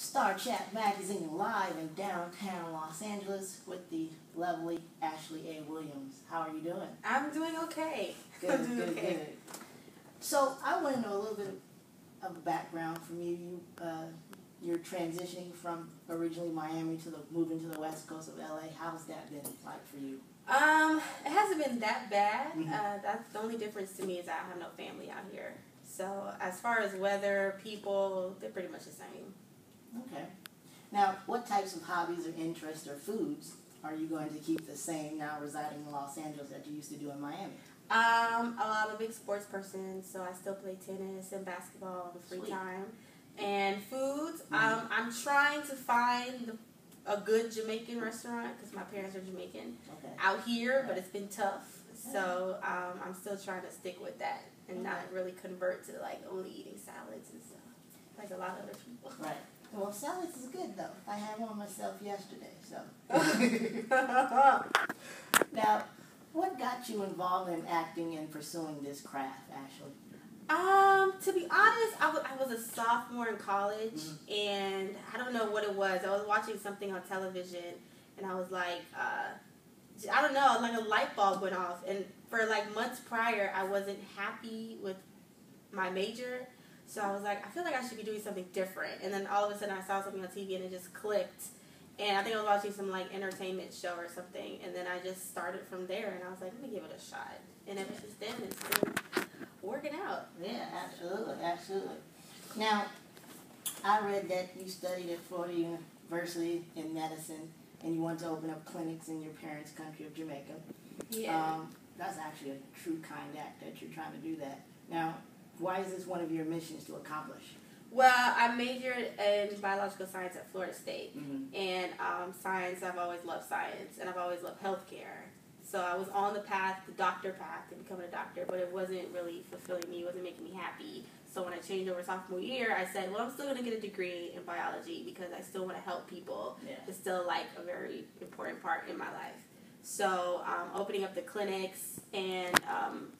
Star Chat Magazine live in downtown Los Angeles with the lovely Ashley A. Williams. How are you doing? I'm doing okay. Good, good. So I want to know a little bit of background from you. You're transitioning from originally Miami to moving to the west coast of LA. How's that been like for you? It hasn't been that bad. Mm-hmm. That's the only difference to me is I have no family out here. So as far as weather, people, they're pretty much the same. Okay. Now, what types of hobbies or interests or foods are you going to keep the same now residing in Los Angeles that you used to do in Miami? I'm a big sports person, so I still play tennis and basketball in free time. And foods, I'm trying to find a good Jamaican restaurant because my parents are Jamaican out here, but it's been tough. So I'm still trying to stick with that and not really convert to like only eating salads and stuff like a lot of other people. Right. Well, salads is good though. I had one myself yesterday. So now, what got you involved in acting and pursuing this craft, Ashley? To be honest, I was a sophomore in college, and I don't know what it was. I was watching something on television, and I was like, I don't know, like a light bulb went off. And for like months prior, I wasn't happy with my major, so I was like, I feel like I should be doing something different. And then all of a sudden, I saw something on TV, and it just clicked. And I think I was watching some like entertainment show or something, and then I just started from there, and I was like, let me give it a shot. And ever since then, it's been working out. Yeah, absolutely. Now, I read that you studied at Florida University in medicine, and you wanted to open up clinics in your parents' country of Jamaica. Yeah. That's actually a true kind act that you're trying to do that. Now, why is this one of your missions to accomplish? Well, I majored in biological science at Florida State, and science, I've always loved science, and I've always loved healthcare. So I was on the path, the doctor path, to becoming a doctor, but it wasn't really fulfilling me. It wasn't making me happy. So when I changed over sophomore year, I said, well, I'm still going to get a degree in biology because I still want to help people. Yeah. It's still like a very important part in my life. So opening up the clinics and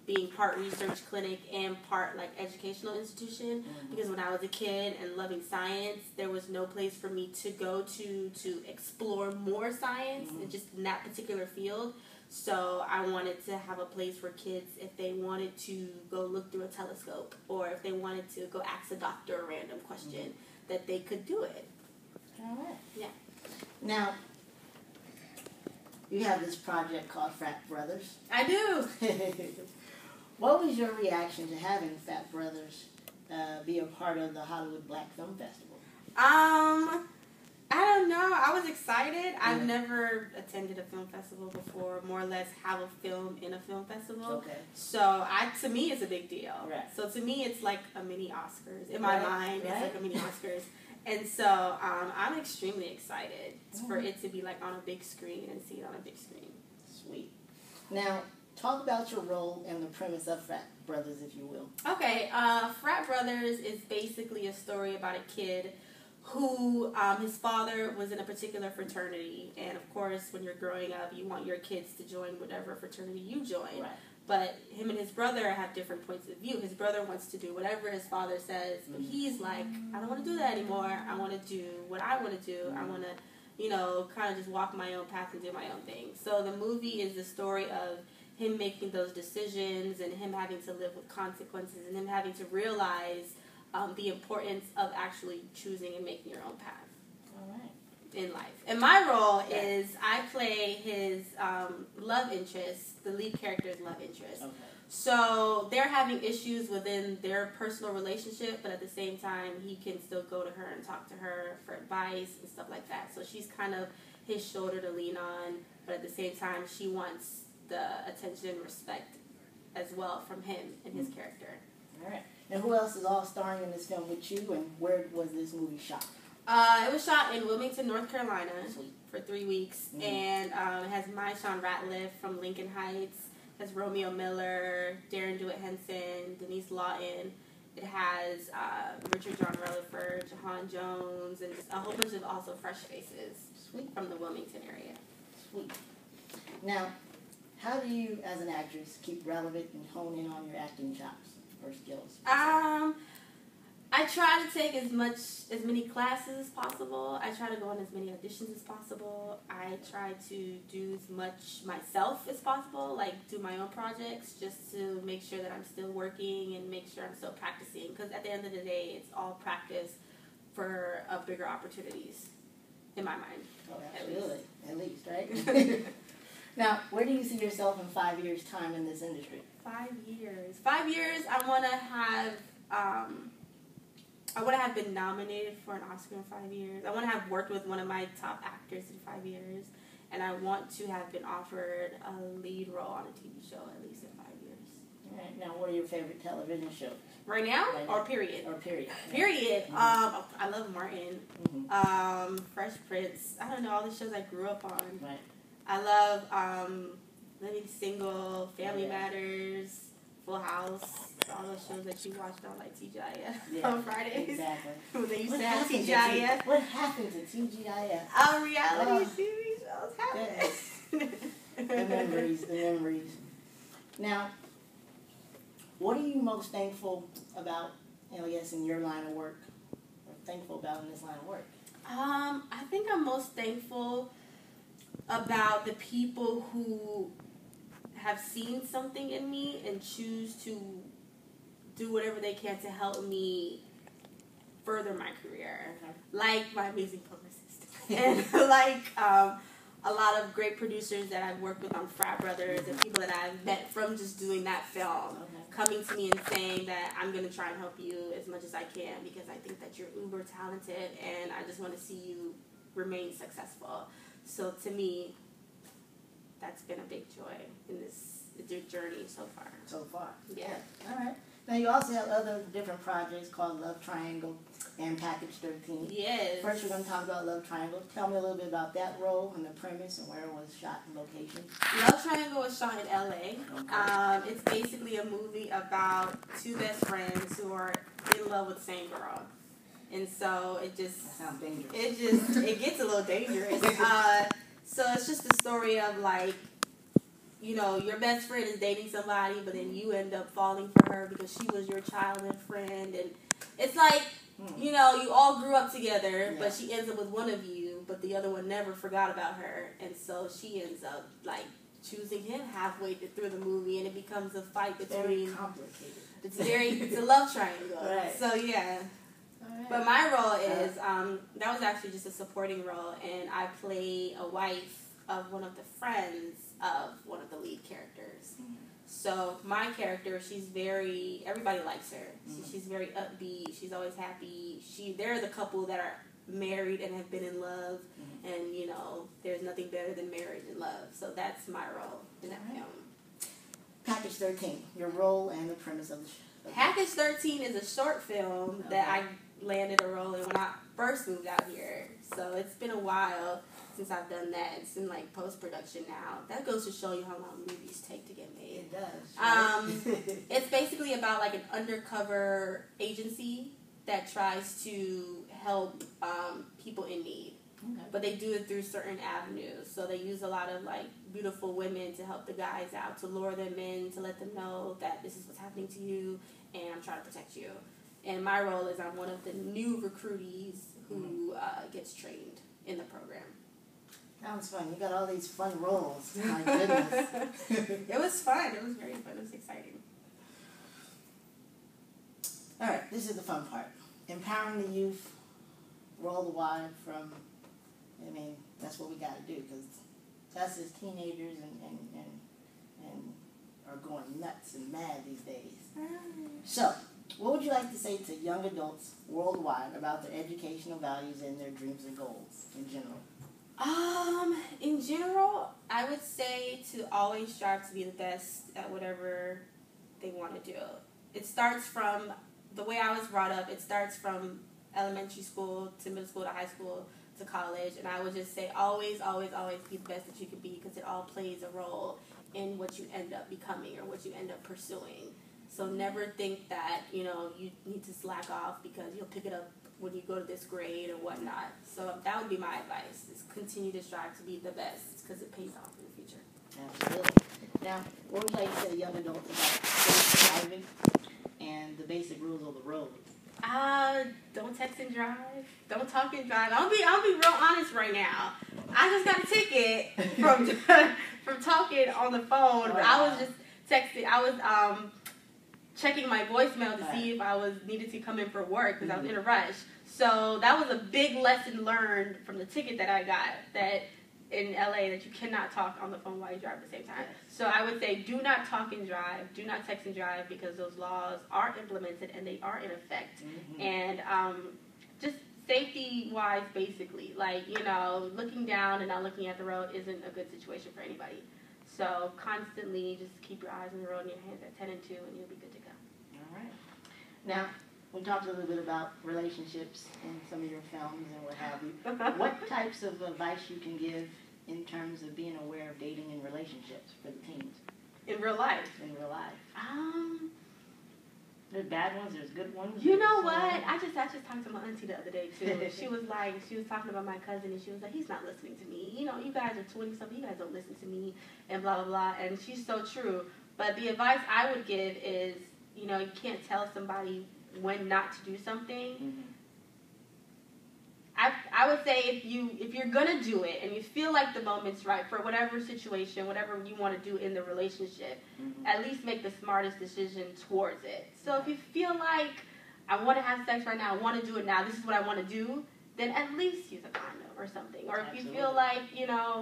being part research clinic and part like educational institution, because when I was a kid and loving science, there was no place for me to go to explore more science and just in that particular field. So I wanted to have a place for kids, if they wanted to go look through a telescope or if they wanted to go ask a doctor a random question, that they could do it. All right. Yeah. Now, you have this project called Frat Brothers. I do. What was your reaction to having Frat Brothers be a part of the Hollywood Black Film Festival? I don't know. I was excited. I've never attended a film festival before, more or less have a film in a film festival. Okay. So to me, it's a big deal. Right. So to me, it's like a mini Oscars. In my mind, it's like a mini Oscars. And so I'm extremely excited for it to be like on a big screen and see it on a big screen. Sweet. Now, talk about your role and the premise of Frat Brothers, if you will. Okay. Frat Brothers is basically a story about a kid who his father was in a particular fraternity, and of course when you're growing up you want your kids to join whatever fraternity you join, but him and his brother have different points of view. His brother wants to do whatever his father says, but he's like, I don't want to do that anymore. I want to do what I want to do. I want to kind of just walk my own path and do my own thing. So the movie is the story of him making those decisions and him having to live with consequences and him having to realize the importance of actually choosing and making your own path in life. And my role is I play his love interest, the lead character's love interest. Okay. So they're having issues within their personal relationship, but at the same time, he can still go to her and talk to her for advice and stuff like that. So she's kind of his shoulder to lean on, but at the same time, she wants the attention and respect as well from him and his character. All right. And who else is all starring in this film with you, and where was this movie shot? It was shot in Wilmington, North Carolina for 3 weeks, and it has Sean Ratliff from Lincoln Heights, it has Romeo Miller, Darren Dewitt-Henson, Denise Lawton. It has Richard John Rutherford, Jahan Jones, and just a whole bunch of also fresh faces from the Wilmington area. Sweet. Now, how do you, as an actress, keep relevant and hone in on your acting chops or skills? I try to take as many classes as possible. I try to go on as many auditions as possible. I try to do as much myself as possible, like do my own projects, just to make sure that I'm still working and make sure I'm still practicing. Because at the end of the day, it's all practice for bigger opportunities, in my mind. Oh, absolutely. At least, right? Now, where do you see yourself in 5 years' time in this industry? 5 years. 5 years, I want to have... I want to have been nominated for an Oscar in 5 years. I want to have worked with one of my top actors in 5 years. And I want to have been offered a lead role on a TV show at least in 5 years. All right. Now, what are your favorite television shows? Right now? Or period? Or period. Period. Mm-hmm. I love Martin. Mm-hmm. Fresh Prince. I don't know, all the shows I grew up on. Right. I love Living Single, Family Matters, Full House. All those shows that you watched on like TGIF on Fridays. Exactly. When they used to have TGIF. What happened to TGIF? Reality TV shows happen. The memories. Now, what are you most thankful about, I guess, in your line of work? Or thankful about in this line of work? I think I'm most thankful about the people who have seen something in me and choose to do whatever they can to help me further my career. Okay. Like my amazing publicist. And like a lot of great producers that I've worked with on Frat Brothers and people that I've met from just doing that film. Coming to me and saying that I'm going to try and help you as much as I can because I think that you're uber talented and I just want to see you remain successful. So to me, that's been a big joy in this journey so far. So far? Yeah. All right. Now, you also have other different projects called Love Triangle and Package 13. Yes. First, we're going to talk about Love Triangle. Tell me a little bit about that role and the premise and where it was shot and location. Love Triangle was shot in L.A. Okay. It's basically a movie about two best friends who are in love with the same girl. And so it just... That sounds dangerous. It gets a little dangerous. So it's just the story of like, you know, your best friend is dating somebody, but then you end up falling for her because she was your childhood friend. And it's like, you know, you all grew up together, but she ends up with one of you, but the other one never forgot about her. And so she ends up, like, choosing him halfway through the movie, and it becomes a fight between... Very complicated. It's a love triangle. Right. So, yeah. Right. But my role is, that was actually just a supporting role, and I play a wife of one of the friends of one of the lead characters. Mm-hmm. So my character, everybody likes her. Mm-hmm. She's very upbeat. She's always happy. They're the couple that are married and have been in love. Mm-hmm. And, you know, there's nothing better than marriage and love. So that's my role in that film. Package 13, your role and the premise of the show. Package 13 is a short film that I landed a role in when I first moved out here. So it's been a while since I've done that. It's in like post-production now. That goes to show you how long movies take to get made. It does. Right? It's basically about like an undercover agency that tries to help people in need. Okay. But they do it through certain avenues. So they use a lot of like beautiful women to help the guys out, to lure them in, to let them know that this is what's happening to you and I'm trying to protect you. And my role is I'm one of the new recruitees who gets trained in the program. Sounds fun. You got all these fun roles. My goodness. It was fun. It was very fun. It was exciting. All right. This is the fun part. Empowering the youth worldwide from, that's what we got to do because us as teenagers and are going nuts and mad these days. So, what would you like to say to young adults worldwide about their educational values and their dreams and goals in general? In general, I would say to always strive to be the best at whatever they want to do. It starts from, the way I was brought up, it starts from elementary school to middle school to high school to college, and I would just say always, always, always be the best that you can be because it all plays a role in what you end up becoming or what you end up pursuing. So never think that, you need to slack off because you'll pick it up when you go to this grade or whatnot. So that would be my advice, is continue to strive to be the best because it pays off in the future. Absolutely. Now, what would you like to say to young adults about safe driving and the basic rules of the road? Don't text and drive. Don't talk and drive. I'll be real honest right now. I just got a ticket from talking on the phone. Oh, I was just texting. I was checking my voicemail to see if I was needed to come in for work because I was in a rush. So that was a big lesson learned from the ticket that I got, that in LA, that you cannot talk on the phone while you drive at the same time. So I would say do not talk and drive, do not text and drive, because those laws are implemented and they are in effect. And just safety-wise, basically, like, you know, looking down and not looking at the road isn't a good situation for anybody. So constantly just keep your eyes on the road and your hands at 10 and 2 and you'll be good to go. All right. Now, we talked a little bit about relationships in some of your films and what have you. What types of advice you can give in terms of being aware of dating and relationships for the teens? In real life? In real life. There's bad ones, there's good ones. You know what? I just talked to my auntie the other day too. She was talking about my cousin, and she was like, he's not listening to me. You know, you guys are 20-something, you guys don't listen to me, and blah, blah, blah. And she's so true. But the advice I would give is, you know, you can't tell somebody when not to do something. I would say if you're gonna do it and you feel like the moment's right for whatever situation, whatever you want to do in the relationship, at least make the smartest decision towards it. So if you feel like I want to have sex right now, I want to do it now, this is what I want to do, then at least use a condom or something. Or if you feel like, you know,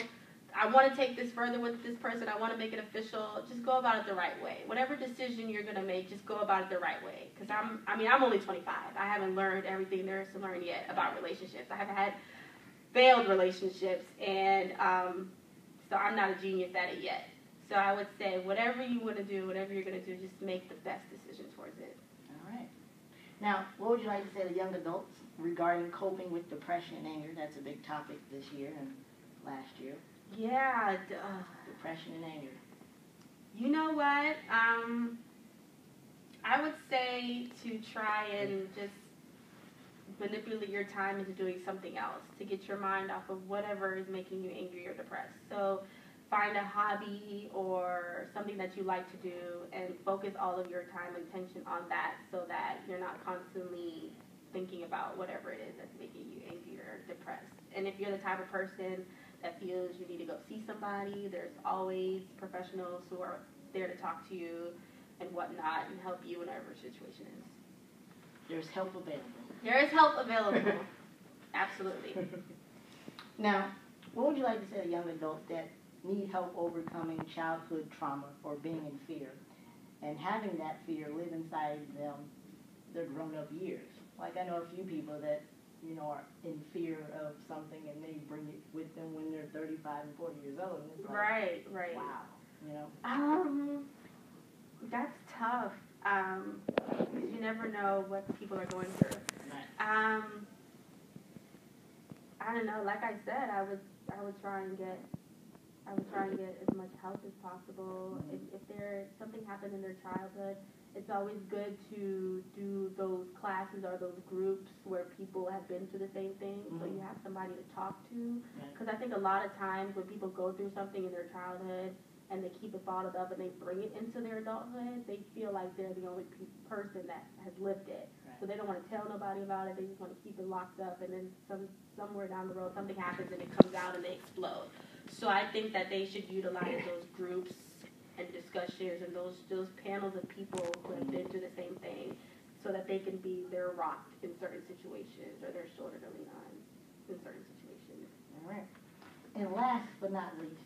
I want to take this further with this person, I want to make it official, just go about it the right way. Whatever decision you're going to make, just go about it the right way. Because I'm only 25. I haven't learned everything there is to learn yet about relationships. I have had failed relationships, and so I'm not a genius at it yet. So I would say whatever you want to do, whatever you're going to do, just make the best decision towards it. All right. Now, what would you like to say to young adults regarding coping with depression and anger? That's a big topic this year and last year. Yeah. Depression and anger. You know what? I would say to try and just manipulate your time into doing something else to get your mind off of whatever is making you angry or depressed. So find a hobby or something that you like to do and focus all of your time and attention on that so that you're not constantly thinking about whatever it is that's making you angry or depressed. And if you're the type of person that feels you need to go see somebody, there's always professionals who are there to talk to you and whatnot and help you in whatever situation is. There's help available. There is help available. Absolutely. Now, what would you like to say to young adults that need help overcoming childhood trauma or being in fear and having that fear live inside them their grown-up years? Like, I know a few people that, you know, are in fear of something and they bring it with them when they're 35 and 40 years old. And it's like, right. Wow, you know? That's tough. You never know what people are going through. Right. I don't know. Like I said, I would try and get as much help as possible. If something happened in their childhood, it's always good to do those classes or those groups where people have been through the same thing, so you have somebody to talk to. Because I think a lot of times when people go through something in their childhood and they keep it bottled up and they bring it into their adulthood, they feel like they're the only person that has lived it. Right. So they don't want to tell nobody about it. They just want to keep it locked up, and then somewhere down the road something happens and it comes out and they explode. So I think that they should utilize those groups and discussions and those panels of people who have been through the same thing so that they can be their rock in certain situations or their shoulder to lean on in certain situations. All right. And last but not least,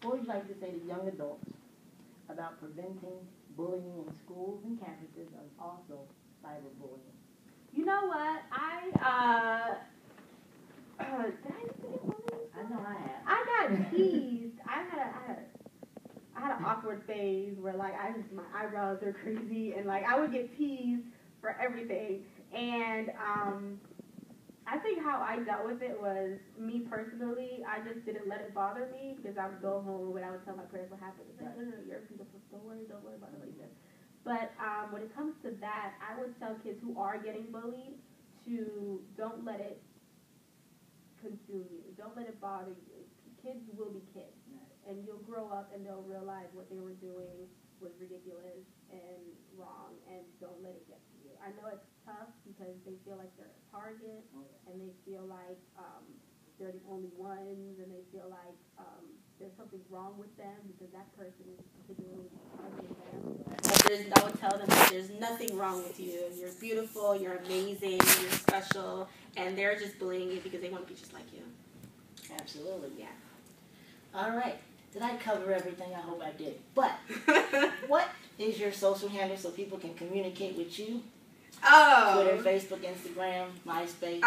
what would you like to say to young adults about preventing bullying in schools and campuses and also cyberbullying? You know what? Did I used to get bullied? I know I have. I got teased. I had an awkward phase where like my eyebrows are crazy and like I would get teased for everything. And I think how I dealt with it was, me personally, I just didn't let it bother me because I would go home and I would tell my parents what happened. It's like, no, you're beautiful. Don't worry about it like this. But when it comes to that, I would tell kids who are getting bullied to don't let it consume you. Don't let it bother you. Kids will be kids. And you'll grow up and they'll realize what they were doing was ridiculous and wrong, and don't let it get to you. I know it's tough because they feel like they're a target, and they feel like they're the only ones, and they feel like there's something wrong with them because that person is particularly targeting them. But I would tell them that there's nothing wrong with you. You're beautiful, you're amazing, you're special, and they're just bullying you because they want to be just like you. Absolutely. Yeah. All right. Did I cover everything? I hope I did. But what is your social handle so people can communicate with you? Oh. Twitter, Facebook, Instagram, MySpace.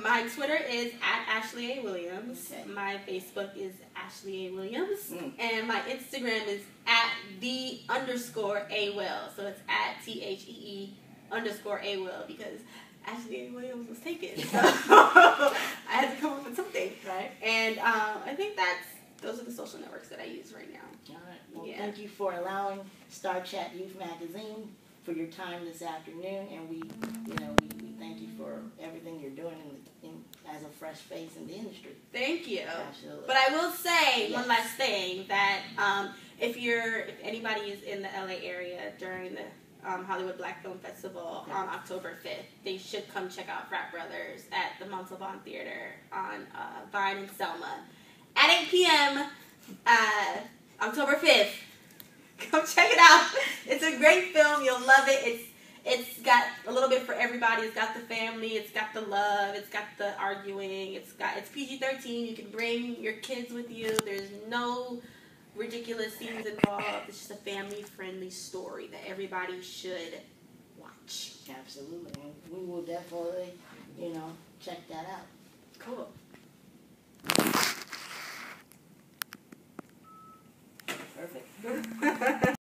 My Twitter is @Ashley A. Williams. Okay. My Facebook is Ashley A. Williams. And my Instagram is @the_A_Will. So it's @THEE_A_Will because Ashley A. Williams was taken. So I had to come up with something. Right. And I think those are the social networks that I use right now. All right. Well, Yeah. thank you for allowing Star Chat Youth Magazine for your time this afternoon, and we thank you for everything you're doing as a fresh face in the industry. Thank you. Absolutely. But I will say Yes. one last thing that if anybody is in the LA area during the Hollywood Black Film Festival on October 5th, they should come check out Frat Brothers at the Montalban Theater on Vine and Selma at 8 p.m. October 5th. Come check it out. It's a great film. You'll love it. It's got a little bit for everybody. It's got the family. It's got the love. It's got the arguing. It's PG-13. You can bring your kids with you. There's no ridiculous scenes involved. It's just a family-friendly story that everybody should watch. Absolutely. And we will definitely, check that out. Cool. Perfect.